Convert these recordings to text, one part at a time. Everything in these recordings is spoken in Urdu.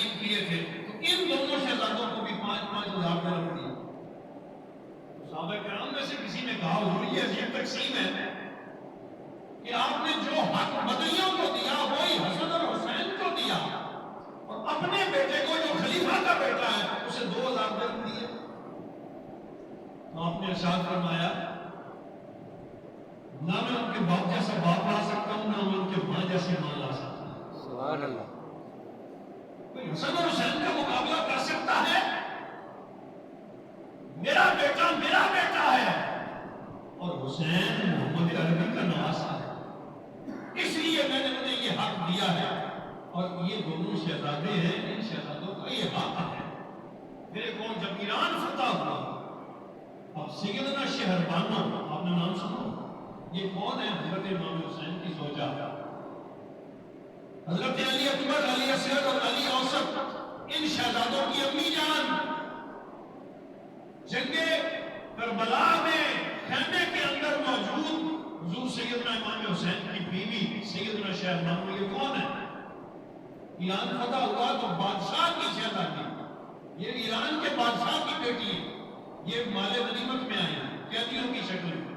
تقسیم کیے تھے تو ان دونوں شہزادوں کو بھی 5,000 درہم دیے. صحابہ کرام میں سے کسی نے کہا حضور یہ عجیب تقسیم ہے کہ آپ نے جو حق بدریوں کو دیا وہی حسن اور حسین کو دیا اور اپنے بیٹے کو جو خلیفہ کا بیٹا ہے اسے 2,000 درہم دیے. تو آپ نے ارشاد فرمایا نہ میں ان کے باپ جیسا باپ لا سکتا ہوں نہ میں ان کے ماں جیسی ماں لا سکتا ہوں. سبحان اللہ. کوئی حسن اور حسین کا مقابلہ کر سکتا ہے؟ میرا بیٹا ہے اور حسین محمد عربی کا نواسا ہے. اس لیے میں نے انہیں یہ حق دیا ہے اور یہ دونوں شہزادے ہیں ان شہزادوں کا یہ حق ہے. میرے کون جب ایران فتح ہوا اب سیدنا شہربانو آپ نے نام سنا یہ کون ہے؟ حضرت امام حسین کی زوجہ حضرت علی اکبر علی اصغر اور علی اوسط ان شہزادوں کی امی جان جنگ کربلا میں خیمے کے اندر موجود حضور سیدنا امام حسین کی بیوی سیدنا شہربانو یہ کون ہے؟ ایران فتح ہوا تو بادشاہ کی شہزادی یہ ایران کے بادشاہ کی بیٹی ہے. یہ مال غنیمت میں آئی قیدیوں کی شکل میں.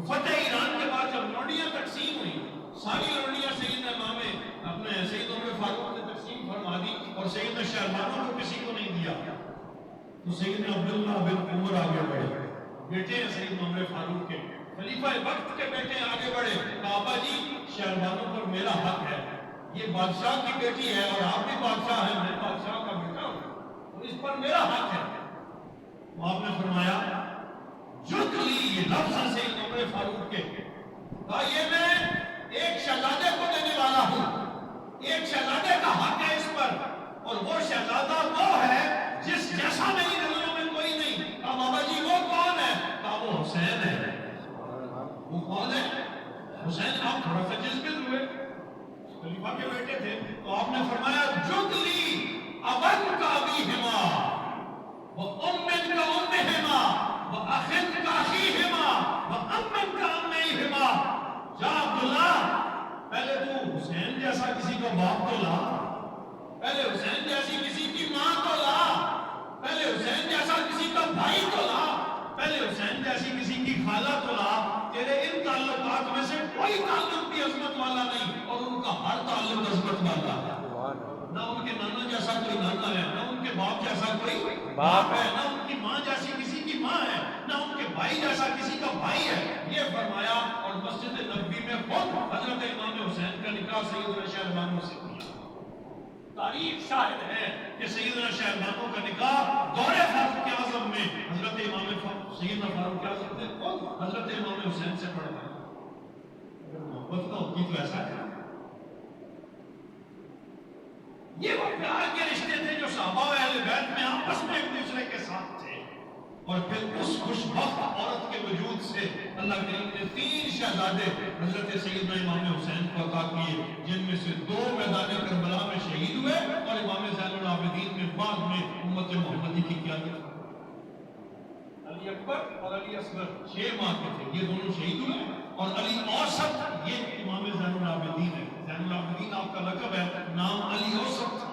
فتح ایران کے بعد جب لوڈیاں تقسیم ہوئی ساری لوڈیاں سیدنا امام اپنے سید عمر فاروق نے تقسیم فرما دی اور سیدنا شہربانو کو کسی کو نہیں دیا. تو سیدنا عبداللہ بن عمر آگے بڑھے بیٹے ہیں سیدنا عمر فاروق کے خلیفہ وقت کے بیٹے آگے بڑھے بابا جی شہربانو پر میرا حق ہے یہ بادشاہ کی بیٹی ہے اور آپ بھی بادشاہ ہیں میں بادشاہ کا بیٹا ہوں اور اس پر میرا حق ہے. تو آپ نے فرمایا جد لی یہ لفظ ہے سید عمر فاروق کے کہا یہ میں ایک شہزادے کو دینے والا ہوں ایک شہزادے کا حق ہے اس پر اور وہ شہزادہ وہ ہے جس جیسا میری نظروں میں کوئی نہیں. کہا بابا جی وہ کون ہے؟ کہا وہ حسین ہے. وہ کون ہے؟ حسین. آپ تھوڑا سا جذبت ہوئے خلیفہ کے بیٹے تھے تو آپ نے فرمایا جدلی ابن کا ابیہما و امن کا امہما و اخن کا اخیہما و امن کا امیہما. جا عبداللہ پہلے تو حسین جیسا کسی کا باپ تو لا پہلے حسین جیسی کسی کی ماں تو لا پہلے حسین جیسا کسی کا بھائی تو لا پہلے حسین جیسی کسی کی خالہ تو لا. تیرے ان تعلقات میں سے کوئی تعلق بھی عظمت والا نہیں اور ان کا ہر تعلق عظمت والا ہے. نہ ان کے نانا جیسا کوئی نانا ہے نہ ان کے باپ جیسا کوئی باپ ہے نہ ان کی ماں جیسی کسی کی ماں ہے نہ ان کے بھائی جیسا کسی کا بھائی ہے. یہ فرمایا اور مسجد نبوی میں خود حضرت امام حسین کا نکاح سیدنا شہربانو سے کیا. تاریخ شاہد ہے کہ سیدنا شہربانو کا نکاح دور فاروق اعظم میں حضرت امام سیدنا فاروق اعظم سے خود حضرت امام حسین سے پڑھا ہے. اگر محبت نہ ہوتی تو ایسا ہے. یہ وہ پیار کے رشتے تھے جو صحابہ و اہل بیت میں آپس میں ایک دوسرے کے ساتھ تھے اور پھر اس خوشبخت عورت کے وجود سے اللہ کریم نے 3 شہزادے حضرت سیدنا امام حسین کو عطا کیے جن میں سے 2 میدان کربلا میں شہید ہوئے اور امام زین العابدین میں بعد میں امت محمدی کی قیادت. علی اکبر اور علی اصغر 6 ماہ کے تھے یہ دونوں شہید ہوئے اور علی اوسط یہ امام زین العابدین ہے. زین العابدین آپ کا لقب ہے نام علی اوسط تھا.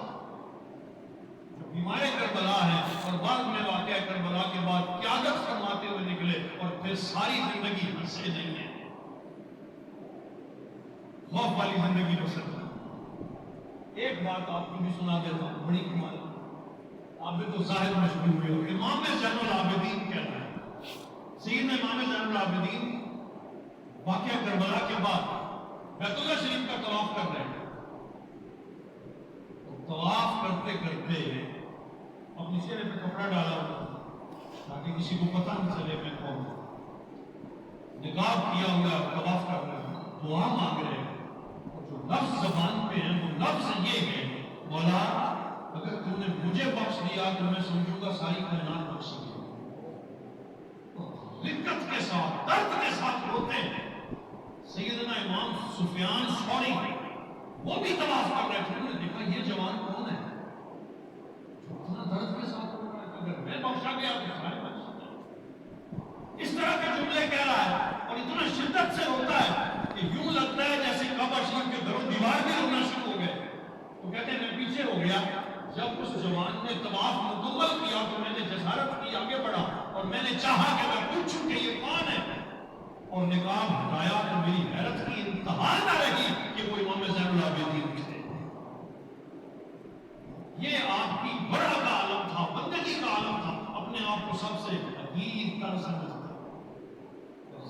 بیمار کربلا ہے اور بعد میں واقعہ کربلا کے بعد قیادت فرماتے ہوئے نکلے اور پھر ساری زندگی ہنسے نہیں ہیں خوف والی زندگی بسر کر. ایک بات آپ کو بھی سنا دیتا ہوں بڑی کمال آپ بھی تو ظاہر مشغول ہوئے ہو. امام زین العابدین کہنا ہے سیدنا امام زین العابدین واقعہ کربلا کے بعد بیت اللہ شریف کا طواف کر رہے ہیں. طواف کرتے کرتے اپنی چہرے پہ کپڑا ڈالا ہوا تاکہ کسی کو پتہ نہ چلے میں کون ہوں. نقاب کیا ہوا طواف کر رہے ہیں دعا مانگ رہے ہیں اور جو لفظ زبان پہ ہیں وہ لفظ یہ ہے مولا اگر تم نے مجھے بخش دیا تو میں سمجھوں گا ساری کائنات بخش دی. دقت کے ساتھ درد کے ساتھ روتے ہیں. سیدنا امام سفیان ثوری وہ بھی طواف کر رہے تھے. انہوں نے دیکھا یہ جوان کون ہے جو اتنا درد کے ساتھ رو رہا ہے. اگر میں بخشا گیا تو سارے بخش گئے. اس طرح کے جملے کہہ رہا ہے اور اتنا شدت سے روتا ہے کہ یوں لگتا ہے جیسے کعبہ شریف کے در و دیوار بھی رونا شروع ہو گئے. تو ہو گیا جب اس جوان نے طواف مکمل کیا تو میں نے جسارت کی آگے بڑھا اور میں نے چاہا کہ میں پوچھوں کہ یہ کون ہے، اور نقاب ہٹایا تو میری حیرت کی انتہا نہ رہی کہ وہ امام زین العابدین تھے۔ یہ آپ کی بڑا کا عالم تھا، بندگی کا عالم تھا، اپنے آپ کو سب سے حقیر تر سمجھتا،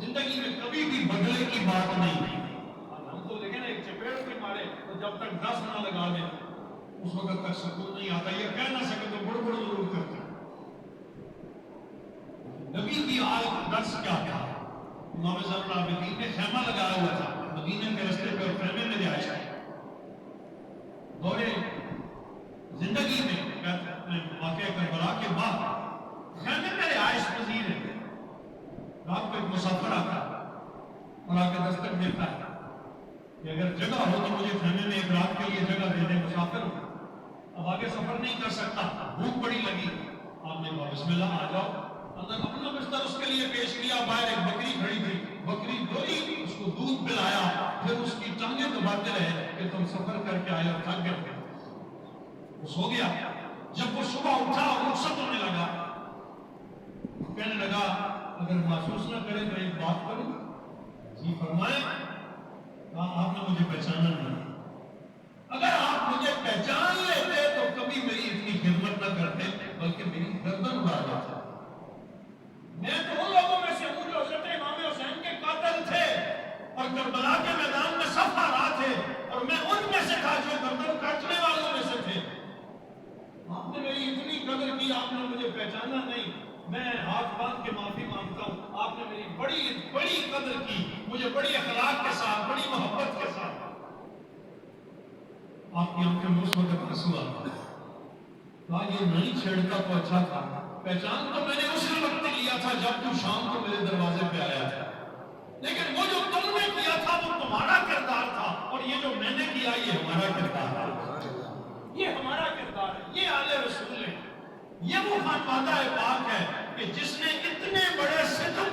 زندگی میں کبھی بھی بدلے کی بات نہیں تھی۔ ہم تو دیکھیں نا ایک چپیڑ کے مارے تو جب تک 10 نہ لگا دیں اس وقت تک سکون نہیں آتا، یہ کہہ نہ سکے تو بڑھ بڑھ ضرور کرتے ہیں۔ نبی کی آل کا درس کیا تھا؟ امام زین العابدین نے خیمہ لگایا ہوا تھا مدینہ کے رستے پہ، اور خیمے میں رہائش ہے۔ دورے زندگی میں واقعہ کربلا کے بعد خیمے میں رہائش پذیر ہے۔ رات کو ایک مسافر آتا ہے اور آ کے دستک دیتا ہے کہ اگر جگہ ہو تو مجھے خیمے میں ایک رات کے لیے جگہ دے دیں، مسافر ہوں، اب آگے سفر نہیں کر سکتا، بھوک بڑی لگی۔ آپ نے کہا بسم اللہ آ جاؤ، اندر اپنا بستر اس کے لیے پیش کیا، باہر ایک بکری کھڑی تھی، بکری دھوئی، اس کو دودھ پلایا، پھر اس کی ٹانگیں دباتے رہے کہ تم سفر کر کے آئے اور تھک گئے۔ وہ سو گیا۔ جب وہ صبح اٹھا اور رخصت ہونے لگا، کہنے لگا اگر محسوس نہ کرے تو ایک بات کروں؟ جی فرمائیں۔ آپ نے مجھے پہچانا نہیں، اگر آپ مجھے پہچان لیتے تو کبھی میری اتنی خدمت نہ کرتے بلکہ میری گردن اڑا دیتے۔ میں تو ان لوگوں میں سے ہوں جو حضرت امام حسین کے قاتل تھے اور کربلا کے میدان میں صف آرا تھے، اور میں ان میں سے تھا جو گردن کاٹنے والوں میں سے تھے۔ آپ نے میری اتنی قدر کی، آپ نے مجھے پہچانا نہیں، میں ہاتھ باندھ کے معافی مانگتا ہوں، آپ نے میری بڑی بڑی قدر کی، مجھے بڑی اخلاق کے ساتھ، بڑی محبت کے ساتھ۔ آپ کی آنکھیں میں اس وقت آنسو آتا ہے۔ کہا یہ نہیں چھیڑتا تو اچھا تھا، پہچان تو میں نے اسی وقت لیا تھا جب تو شام کو میرے دروازے پہ آیا تھا، لیکن وہ جو تم نے کیا تھا وہ تمہارا کردار تھا، اور یہ جو میں نے کیا یہ ہمارا کردار ہے، یہ ہمارا کردار ہے، یہ آل رسول ہے، یہ وہ خانوادہ پاک ہے کہ جس نے اتنے بڑے ستم